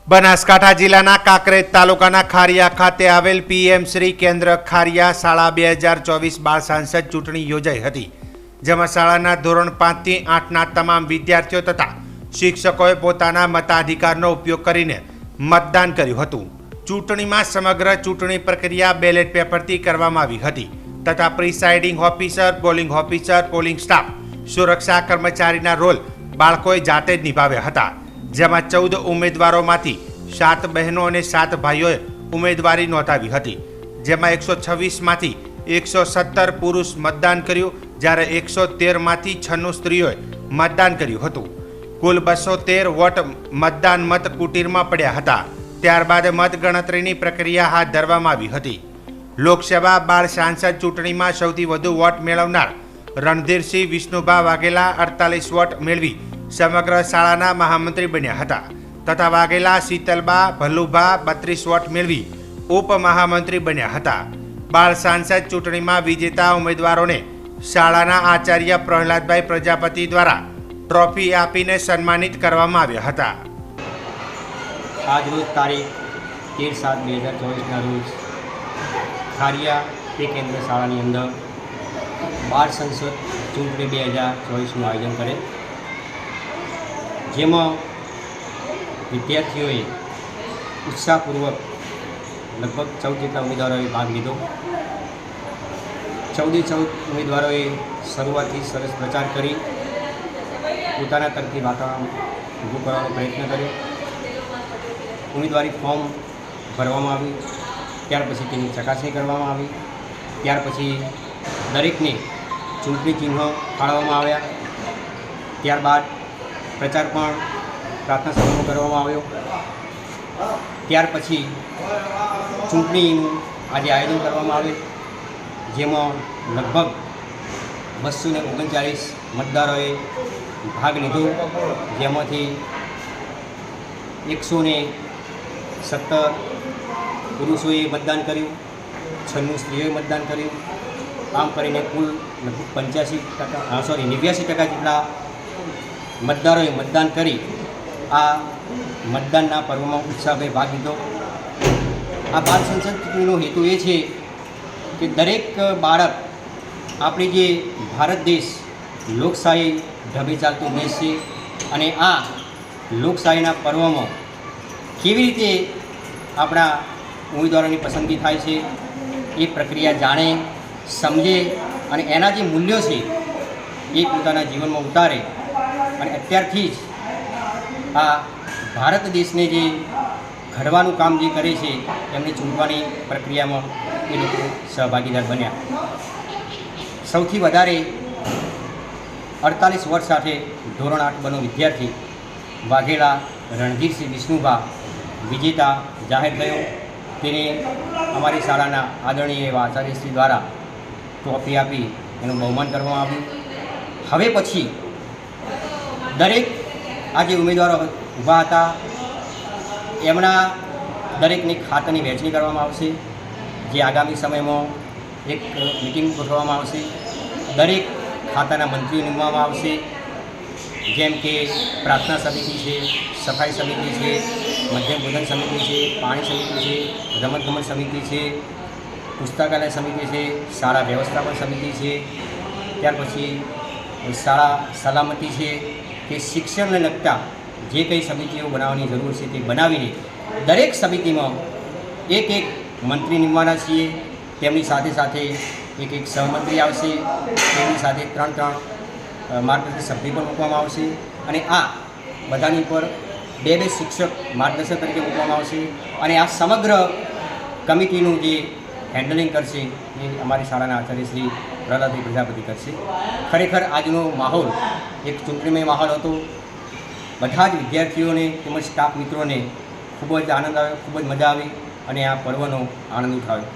બનાસકાંઠા જિલ્લાના કાંકરેજ તાલુકાના ખારિયા ખાતે આવેલ પીએમ શ્રી કેન્દ્ર ખારિયા શાળા 2024 બાળ સાંસદ ચૂંટણી યોજાઈ હતી, જેમાં શાળાના ધોરણ 5 થી 8ના તમામ વિદ્યાર્થીઓ તથા શિક્ષકોએ પોતાના મતાધિકારનો ઉપયોગ કરીને મતદાન કર્યું હતું। ચૂંટણીમાં સમગ્ર ચૂંટણી પ્રક્રિયા બેલેટ પેપરથી કરવામાં આવી હતી તથા presiding officer, polling officer, polling staff, સુરક્ષા કર્મચારીના રોલ બાળકોએ જાતે જ નિભાવ્યા હતા, જેમાં 14 ઉમેદવારોમાંથી 7 બહેનો અને 7 ભાઈઓએ ઉમેદવારી નોંધાવી હતી, જેમાં 126માંથી 117 પુરુષ મતદાન કર્યું, જ્યારે 113માંથી 96 સ્ત્રીઓએ મતદાન કર્યું હતું। કુલ 213 વોટ મતદાન મત કુટીરમાં પડ્યા હતા। ત્યારબાદ મતગણતરીની પ્રક્રિયા હાથ ધરવામાં આવી હતી। લોકસભા બાળ સાંસદ ચૂંટણીમાં સૌથી વધુ વોટ મેળવનાર રણધીરસિંહ વિષ્ણુભા વાઘેલા 48 વોટ મેળવી સમગ્ર શાળાના મહામંત્રી બન્યા હતા તથા વાઘેલા શીતલબા ભલ્લુભા 32 વોટ મેળવી ઉપમહામંત્રી બન્યા હતા। બાળ સાંસદ ચૂંટણીમાં વિજેતા ઉમેદવારોને શાળાના આચાર્ય પ્રહલાદભાઈ પ્રજાપતિ દ્વારા ટ્રોફી આપીને સન્માનિત કરવામાં આવ્યા હતા। આજ રોજ તારીખ 13/7/2024ના રોજ ખારિયા પે કેન્દ્ર શાળાની અંદર બાળ સંસદ ચૂંટણી 2024નું આયોજન કરે, જેમાં વિદ્યાર્થીઓએ ઉત્સાહપૂર્વક લગભગ 14 જેટલા ઉમેદવારોએ ભાગ લીધો। 14 ઉમેદવારોએ શરૂઆતથી સરસ પ્રચાર કરી પોતાના તરફથી વાતાવરણ ઊભું કરવાનો પ્રયત્ન કર્યો। ઉમેદવારી ફોર્મ ભરવામાં આવ્યું, ત્યાર પછી તેની ચકાસણી કરવામાં આવી, ત્યાર પછી દરેકને ચૂંટણી ચિહ્ન ફાળવવામાં આવ્યા, ત્યારબાદ પ્રચાર પણ પ્રાર્થના સભામાં કરવામાં આવ્યો। ત્યાર પછી ચૂંટણીનું આજે આયોજન કરવામાં આવે, જેમાં લગભગ 239 મતદારોએ ભાગ લીધો, જેમાંથી 117 પુરુષોએ મતદાન કર્યું, 96 સ્ત્રીઓએ મતદાન કર્યું। આમ કરીને કુલ લગભગ 89% જેટલા મતદારોએ મતદાન કરી આ મતદાનના પર્વમાં ઉત્સાહભેર ભાગ લીધો। આ બાળ સંસદ ચૂંટણીનો હેતુ એ છે કે દરેક બાળક, આપણી જે ભારત દેશ લોકશાહી ઢબે ચાલતો દેશ છે અને આ લોકશાહીના પર્વમાં કેવી રીતે આપણા ઉમેદવારોની પસંદગી થાય છે એ પ્રક્રિયા જાણે, સમજે અને એના જે મૂલ્યો છે એ પોતાના જીવનમાં ઉતારે અને અત્યારથી જ આ ભારત દેશને જે ઘડવાનું કામ જે કરે છે એમને ચૂંટવાની પ્રક્રિયામાં એ લોકો સહભાગીદાર બન્યા। સૌથી વધારે 48 વર્ષ સાથે ધોરણ 8 બનો વિદ્યાર્થી વાઘેલા રણધીરસિંહ વિષ્ણુભા વિજેતા જાહેર થયો। તેને અમારી શાળાના આદરણીય એવા આચાર્યશ્રી દ્વારા ટ્રોફી આપી એનું બહુમાન કરવામાં આવ્યું। હવે પછી દરેક આ જે ઉમેદવારો ઊભા હતા એમના દરેકની ખાતાની વહેંચણી કરવામાં આવશે, જે આગામી સમયમાં એક મિટિંગ ગોઠવવામાં આવશે। દરેક ખાતાના મંત્રીઓ નિમવામાં આવશે, જેમ કે પ્રાર્થના સમિતિ છે, સફાઈ સમિતિ છે, મધ્યમ ભોજન સમિતિ છે, પાણી સમિતિ છે, રમતગમત સમિતિ છે, પુસ્તકાલય સમિતિ છે, શાળા વ્યવસ્થાપન સમિતિ છે, ત્યાર પછી શાળા સલામતી છે કે શિક્ષણને લગતા જે કંઈ સમિતિઓ બનાવવાની જરૂર છે તે બનાવીને દરેક સમિતિમાં એક મંત્રી નિમવાના છીએ। તેમની સાથે સાથે એક સહમંત્રી આવશે, તેમની સાથે 3 માર્ગદર્શક સભ્ય પણ મૂકવામાં આવશે અને આ બધાની પર 2 શિક્ષક માર્ગદર્શક તરીકે મૂકવામાં આવશે અને આ સમગ્ર કમિટીનું જે હેન્ડલિંગ કરશે એ અમારી શાળાના આચાર્ય શ્રી પ્રહલાદભાઈ પ્રજાપતિ કરશે। ખરેખર આજનો માહોલ એક ચૂંટણીમય માહોલ હતો। બધા જ વિદ્યાર્થીઓને તેમજ સ્ટાફ મિત્રોને ખૂબ જ આનંદ આવ્યો, ખૂબ જ મજા આવી અને આ પર્વનો આનંદ ઉઠાવ્યો।